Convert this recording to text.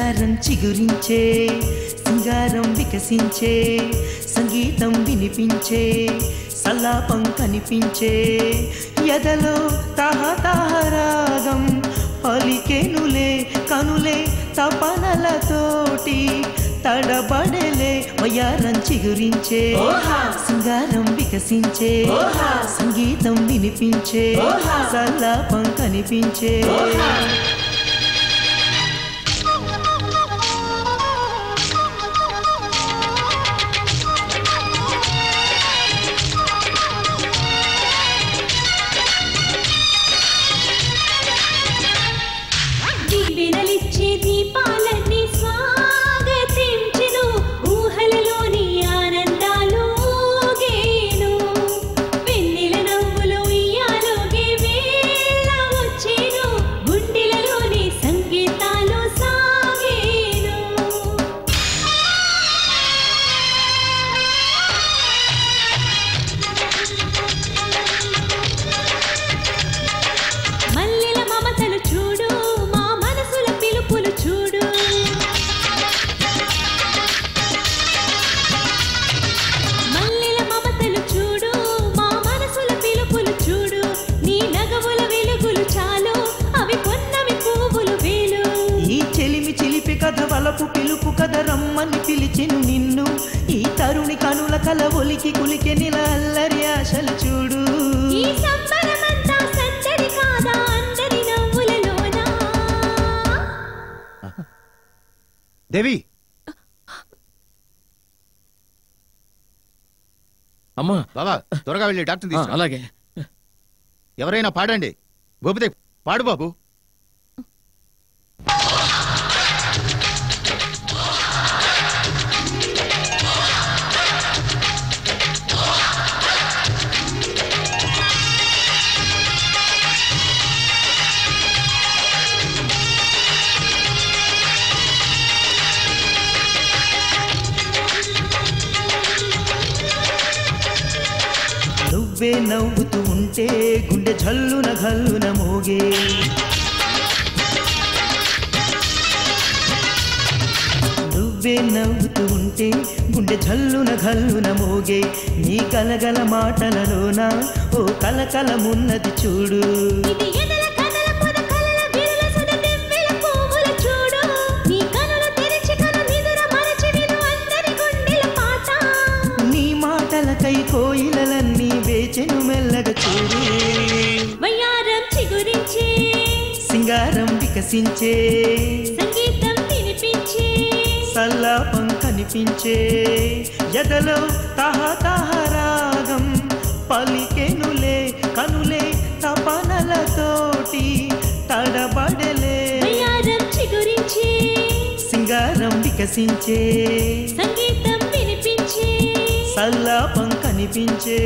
వయ్యారం చిగురించే సింగారం వికసించే సంగీతం వినిపించే సల్లాపం కనిపించే ఎదలో తహతహరాగం పలికెనులే కనులే తపనలతోటి తడబడలే వయ్యారం చిగురించే సింగారం వికసించే సంగీతం వినిపించే సల్లాపం కనిపించే పిలుపు కథ రమ్మని పిలిచెను నిన్ను ఈ తరుణి కనుల కల ఒలికి కులికె నిల అల్లరి ఆశలు చూడు ఈ సంబరమంతా సందడి కాదా అందరి నవ్వులలోనా దేవి అమ్మా బాబా త్వరగా వెళ్ళి డాక్టర్ తీసుకురా అలాగే ఎవరైనా పాడండి గోపిదేవ్ పాడు బాబు నువ్వే నవ్వుతూ ఉంటే గుండె జల్లున గల్లున మోగే నువ్వే నవ్వుతూ ఉంటే గుండె జల్లున గల్లున మోగే నీ కలగల మాటలలోన ఓ కలకలమున్నది చూడు నీ మాటలకై కోయిలలన్నీ వేచెను మెల్లగా చూడు వయ్యారం చిగురించే సింగారం వికసించే సంగీతం వినిపించే సల్లాపం కనిపించే ఎదలో తహతహరాగం పలికెనులే కనులే తపనలతోటి తడబడలే వయ్యారం చిగురించే సింగారం వికసించే సంగీతం వినిపించే సల్లాపం కనిపించే